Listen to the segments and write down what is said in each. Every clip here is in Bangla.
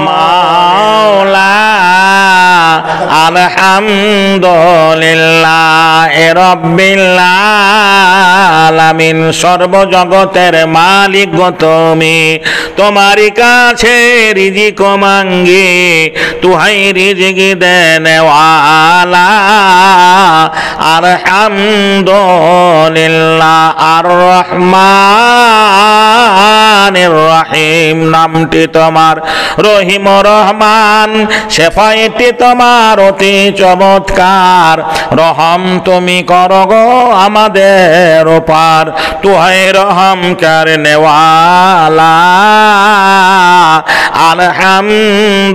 মাওলা আলহামদুলিল্লাহ রাব্বিল আলামিন। সর্বজগতের মালিক গো তুমি, তোমারই কাছে রিজিক মাঙ্গি, তুহাই রিজিক দেনেওয়ালা। আলহামদুলিল্লাহ আর রহমানির রহিম। নামটি তোমার রহিম রহমান, শেফায়েতি তোমার অতি চমৎকার। রহম তুমি করো গো আমাদের ওপার, তুহাই রহম করনে ওয়ালা। আলহামদুলিল্লাহ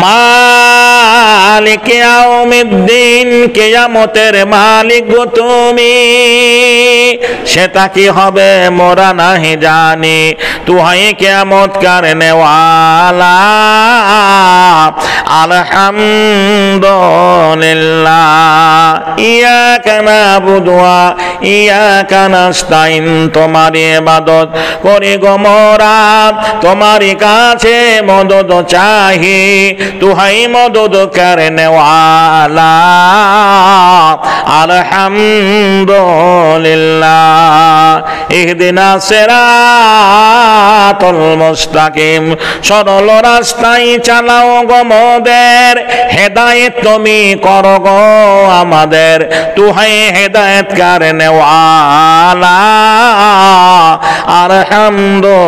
মালিক ইয়াউমিদ্দিন, কিয়ামতের মালিক গো তুমি, সেটা কি হবে মোরা নাহি জানি, তুহাই কিয়ামত করনে ওয়ালা। আলহামদুলিল্লাহ ইয়াকা নাবুদু ওয়া ইয়াকা নাস্তাইন। তোমারই ইবাদত করি গো মোরা, তোমারই কাছে মদদ চাহি, তুহাই মদদ করনে ওয়ালা। আলহামদুলিল্লাহ ইহদিনাস সিরাতাল মুস্তাকিম। সরল রাস্তায় চালাও গো মোদের, হেদায়েত তুমি করো গো আমাদের, তুহাই হেদায়েত করনে ওয়ালা। আলহামদুলিল্লাহ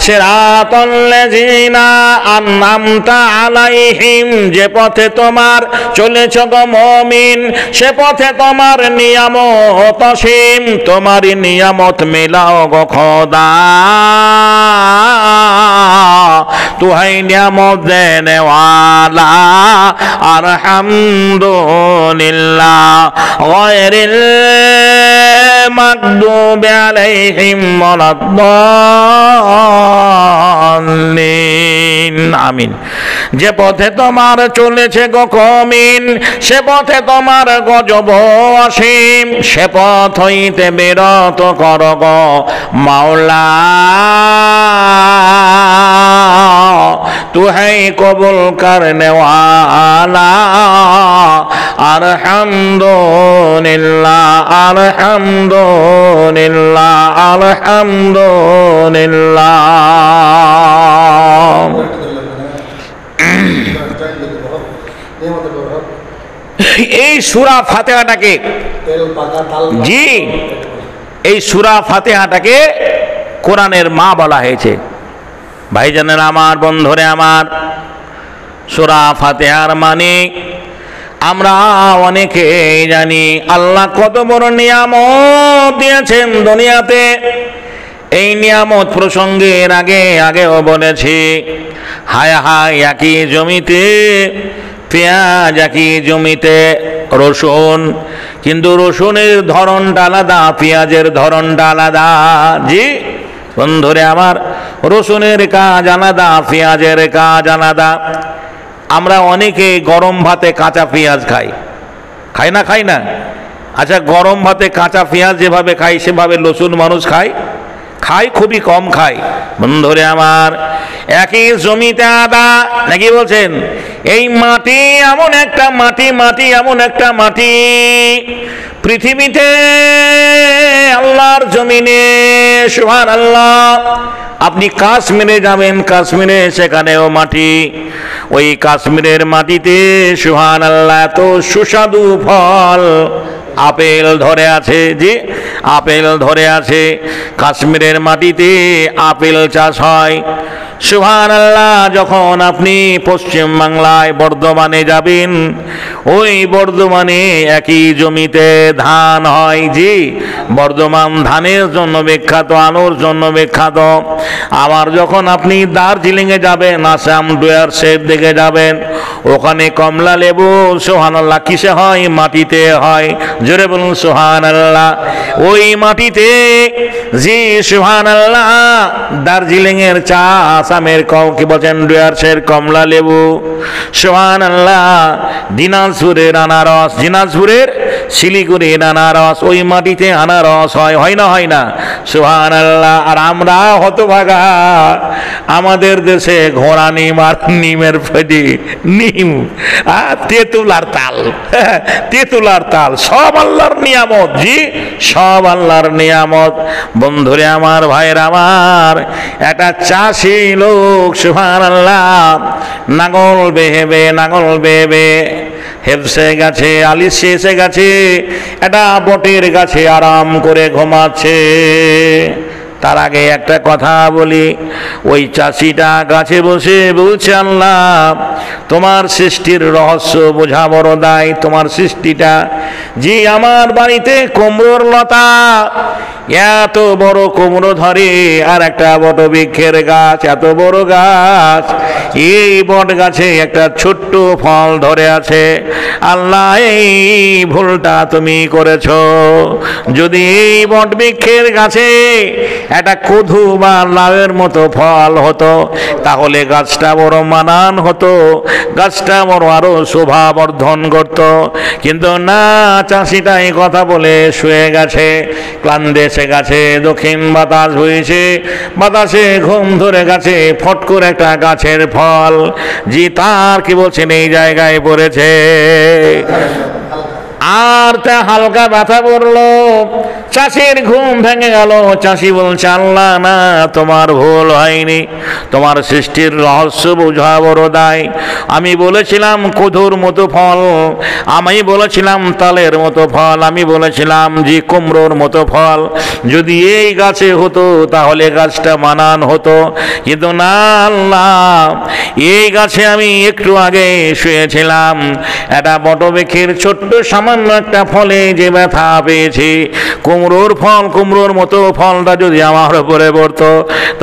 সিরাতাল লাযিনা আনআমতা আলাইহিম। যে পথে তোমার চলেছ গো মুমিন, সে পথে তোমার নিয়ামত অসীম, তোমারই নিয়ামত মিলাও গো খোদা, তুহাই নিয়ামত দেনেওয়ালা। আলহামদুলিল্লাহ গায়রিল মাগদুবি আলাইহিম ওয়ালাদ-দাল্লিন। আমিন। যে পথে তোমার চলেছে গো কমিন, সে পথে তোমার গজব অসীম, সে পথ হইতে বিরত কর গো মাওলা, তুহাই কবুল করনে ওয়ালা। আলহামদুলিল্লাহ আলহামদুলিল্লাহ আলহামদুলিল্লাহ। এই সূরা ফাতিহাটাকে, জি এই সূরা ফাতিহাটাকে কোরআনের মা বলা হয়েছে। ভাইজানেরা আমার, বন্ধুরে আমার, সূরা ফাতিহার মানে আমরা অনেকেই জানি আল্লাহ কত বড় নিয়ামত দিয়েছেন দুনিয়াতে। এই নিয়ামত প্রসঙ্গের আগেও বলেছি, হায় হায় একই জমিতে পেঁয়াজ, একই জমিতে রসুন, কিন্তু রসুনের ধরনটা আলাদা, পেঁয়াজের ধরনটা আলাদা। জি বন্ধুরে আমার, রসুনের কাজ আলাদা, পেঁয়াজের কাজ আলাদা। আমরা অনেকে গরম ভাতে কাঁচা পেঁয়াজ খাই, খাই না? খাই না? আচ্ছা, গরম ভাতে কাঁচা পেঁয়াজ যেভাবে খাই সেভাবে রসুন মানুষ খায়? খাই, খুবই কম খাই। বন্ধুরে আমার, একই জমিতে আদা, নাকি বলছেন? এই মাটি এমন একটা মাটি, মাটি এমন একটা মাটি, পৃথিবীতে আল্লাহর জমিনে সুবহানাল্লাহ। আপনি কাশ্মীরে যাবেন, কাশ্মীরে সেখানেও মাটি, ওই কাশ্মীরের মাটিতে সুবহানাল্লাহ এত সুস্বাদু ফল আপেল ধরে আছে। জি আপেল ধরে আছে, কাশ্মীরের মাটিতে আপেল চাষ হয়। সুবহানাল্লাহ। যখন আপনি পশ্চিম বাংলায় বর্ধমানে যাবেন, ওই বর্ধমানে একই জমিতে ধান হয়। জি বর্ধমান ধানের জন্য বিখ্যাত, আলুর জন্য বিখ্যাত। আবার যখন আপনি দার্জিলিংয়ে যাবেন, আসাম ডুয়ার্সের দিকে যাবেন, ওখানে কমলা লেবু সুবহানাল্লাহ কিসে হয়? মাটিতে হয়। জোরে বলুন সুবহানাল্লাহ। ওই মাটিতে, জি সুবহানাল্লাহ, দার্জিলিংয়ের চা, আসামের কি বলছেন ডুয়ার্সের কমলা লেবু, সুবহানাল্লাহ, দিনাজপুরের আনারস, দিনাজপুরের শিলিগুড়ির আনারস ওই মাটিতে আনারস হয়, হয় না হয় না? সুবহানাল্লাহ। আর আমরা হতভাগা, আমাদের দেশে ঘোড়া নিম আর নিমের ফেটি, নিম আর তেঁতুল আর তাল, তেঁতুল আর তাল, সব আল্লাহর নিয়ামত। জি, সব আল্লাহর নিয়ামত। বন্ধুরে আমার, ভাইয়ের আমার, একটা চাষি লোক সুবহানাল্লাহ নাঙল বেহেবে, নাঙল বেহেবে হেফসে গেছে, আলিশে এসে গেছে, একটা বটের গাছে আরাম করে ঘুমাচ্ছে। তার আগে একটা কথা বলি, ওই চাষিটা গাছে বসে বলছে, আল্লাহ তোমার সৃষ্টির রহস্য বোঝা বড় দায়। তোমার সৃষ্টিটা, জি আমার বাড়িতে কুমড়োর লতা, এত বড় কুমড়ো ধরে, আর একটা বটবৃক্ষের গাছ, এত বড় গাছ, এই বট গাছে একটা ছোট্ট ফল ধরে আছে। আল্লাহ এই ভুলটা তুমি করেছ। যদি এই বটবৃক্ষের গাছে একটা কদু বা লাউয়ের মতো ফল হতো, তাহলে গাছটা বড় মানান হতো, গাছটা বড় আরো শোভা বর্ধন করত। কিন্তু না, চাষিটা এই কথা বলে শুয়ে গেছে, ক্লান্তে এসে গেছে, দক্ষিণ বাতাস হয়েছে, বাতাসে ঘুম ধরে গেছে, ফট করে একটা গাছের ফল, জি তার কি বলছেন এই জায়গায় পড়েছে, আর তা হালকা ব্যথা পড়লো। চাষির ঘুম ভেঙে গেল। চাষি বলছে, আল্লাহ না, তোমার ভুল হয়নি, তোমার সৃষ্টির রহস্য বোঝা বড় দায়। আমি বলেছিলাম কদুর মতো ফল, আমি বলেছিলাম তালের মতো ফল, আমি বলেছিলাম জি কুমড়োর মতো ফল, যদি এই গাছে হতো তাহলে গাছটা মানান হতো। কিন্তু না আল্লাহ, এই গাছে আমি একটু আগে শুয়েছিলাম, একটা বটবৃক্ষের ছোট্ট সামান্য একটা ফলে যে ব্যথা পেয়েছি, কুমড়োর ফল, কুমড়োর মতো ফলটা যদি আমার উপরে পড়তো,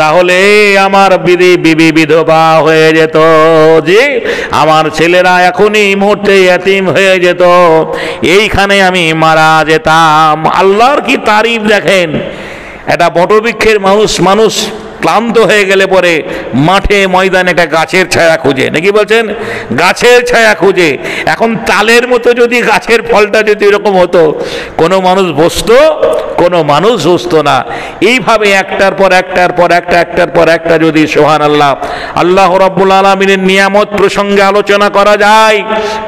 তাহলে আমার বিবি বিধবা হয়ে যেত, জি আমার ছেলেরা এখনই মুহূর্তে এতিম হয়ে যেত, এইখানে আমি মারা যেতাম। আল্লাহর কি তারিফ দেখেন। একটা বটবৃক্ষের মানুষ ক্লান্ত হয়ে গেলে পরে মাঠে ময়দানে একটা গাছের ছায়া খুঁজে, নাকি বলছেন? গাছের ছায়া খুঁজে। এখন তালের মতো যদি গাছের ফলটা যদি এরকম হতো, কোনো মানুষ বসতো, কোনো মানুষ বসতো না। এইভাবে একটার পর একটার পর একটার পর একটা যদি সুবহানাল্লাহ আল্লাহ রাব্বুল আলামিনের নিয়ামত প্রসঙ্গে আলোচনা করা যায়,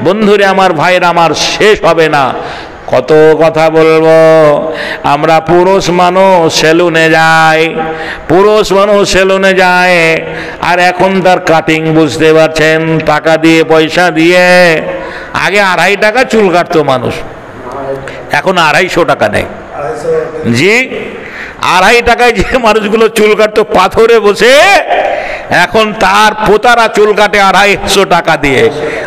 বন্ধুরে আমার, ভাইয়ের আমার, শেষ হবে না। কত কথা বলবো। আমরা পুরুষ মানুষ সেলুনে যাই, পুরুষ মানুষ সেলুনে যায়, আর এখন তার কাটিং বুঝতে পারছেন, টাকা দিয়ে, পয়সা দিয়ে। আগে 2.5 টাকা চুল কাটতো মানুষ, এখন 250 টাকা নেয়। জি 2.5 টাকায় যে মানুষগুলো চুল কাটতো পাথরে বসে, এখন তার পোতারা চুল কাটে 250 টাকা দিয়ে,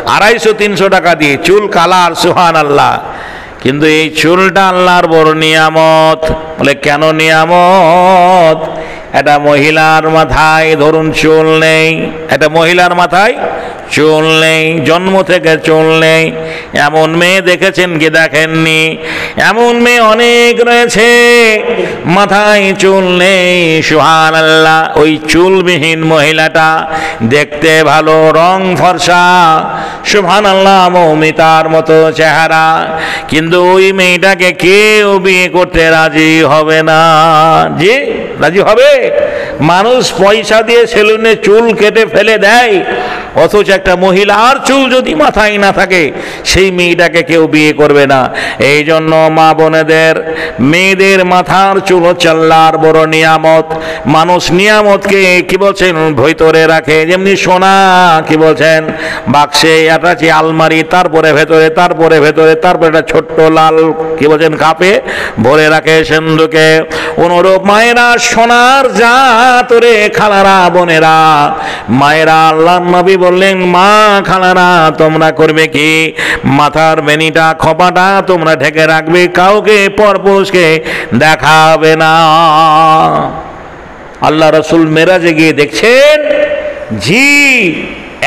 250-300 টাকা দিয়ে চুল কালার। সুবহানাল্লাহ। কিন্তু এই চুলটা আল্লাহর বড় নিয়ামত। বলে কেন নিয়ামত? একটা মহিলার মাথায় ধরুন চুল নেই, একটা মহিলার মাথায় চুল নেই, জন্ম থেকে চুল নেই, এমন মেয়ে দেখেছেন কি দেখেননি? এমন মেয়ে অনেক রয়েছে, মাথায় চুল নেই, সুবহানাল্লাহ। ওই চুলবিহীন মহিলাটা দেখতে ভালো, রং ফর্সা, সুবহানাল্লাহ, মৌমিতার মতো চেহারা, কিন্তু ওই মেয়েটাকে কেউ বিয়ে করতে রাজি হবে না। জি রাজি হবে? মানুষ পয়সা দিয়ে সেলুনে চুল কেটে ফেলে দেয়, অথচ একটা মহিলার চুল যদি মাথায় না থাকে, সেই মেয়েটাকে কেউ বিয়ে করবে না। এই জন্য মা বোনেদের, মেয়েদের মাথার চুল হচ্ছে আল্লাহর বড় নিয়ামত। মানুষ নিয়ামতকে কি বলছেন ভিতরে রাখে, যেমনি সোনা কি বলছেন বাক্সে, অ্যাটাচি আলমারি, তারপরে ভেতরে, তারপরে ভেতরে, তারপরে একটা ছোট্ট লাল কি বলছেন কাপে ভরে রাখে সিন্ধুকে। অনুরূপ মায়েরা সোনার জাত রে খালারা, বোনেরা, মায়েরা, আল্লাহর নবী বললেন, মা খালারা তোমরা করবে কি? মাথার বেনিটা, খোপাটা তোমরা ঢেকে রাখবে, কাউকে পরপুরুষকে দেখাবে না। আল্লাহ রাসূল মেরাজে গিয়ে দেখছেন, জি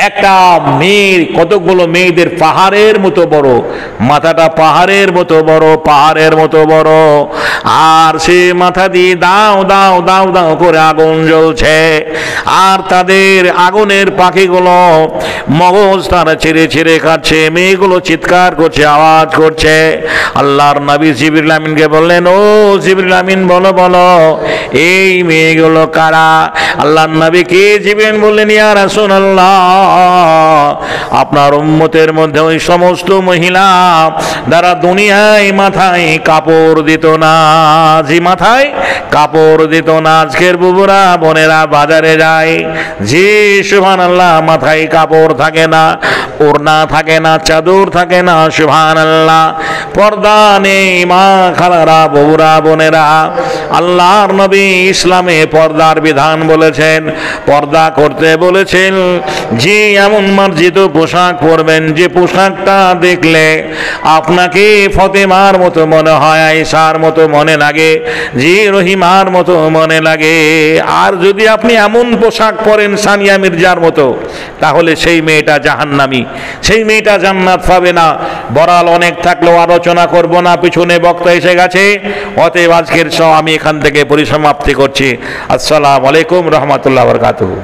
একটা মেয়ের, কতগুলো মেয়েদের পাহাড়ের মতো বড়, মাথাটা পাহাড়ের মতো বড়, পাহাড়ের মতো বড়, আর সে মাথা দিয়ে দাও দাও দাও দাও করে আগুন জ্বলছে, আর তাদের আগুনের পাখিগুলো মগজ তারা ছেড়ে ছেড়ে খাচ্ছে, মেয়েগুলো চিৎকার করছে, আওয়াজ করছে। আল্লাহর নবী জিবরিল আমিনকে বললেন, ও জিবরিল আমিন বলো বলো এই মেয়েগুলো কারা? আল্লাহর নবী কে জিবরিল বললেন, ইয়া রাসূলুল্লাহ আপনার উম্মতের মধ্যে ওই সমস্ত মহিলা যারা দুনিয়ায় মাথায় কাপড় দিত না, যে মাথায় কাপড় দিত না, আজকের বুবুরা বোনেরা বাজারে যায়, যে সুবহানাল্লাহ মাথায় কাপড় থাকে না, ওড়না থাকে না, চাদর থাকে না, সুবহানাল্লাহ পর্দা নেই, মা খালারা বউরা বোনেরা। আল্লাহর নবী ইসলামে পর্দার বিধান বলেছেন, পর্দা করতে বলেছেন, যে এমন মার্জিত পোশাক পরবেন যে পোশাকটা দেখলে আপনাকে ফতেমার মতো মনে হয়, আয়েশার মতো মনে লাগে, যে রহিমার মতো মনে লাগে। আর যদি আপনি এমন পোশাক পরেন সানিয়া মির্জার মতো, তাহলে সেই মেয়েটা জাহান্নামী, সেই মেয়েটা জান্নাত পাবে না। বরাল অনেক থাকলেও আলোচনা করব না, পিছনে বক্তা এসে গেছে। অতএব আজকের সব আমি এখান থেকে পরিসমাপ্তি করছি। আসসালামু আলাইকুম রহমতুল্লাহ বরকাতুহু।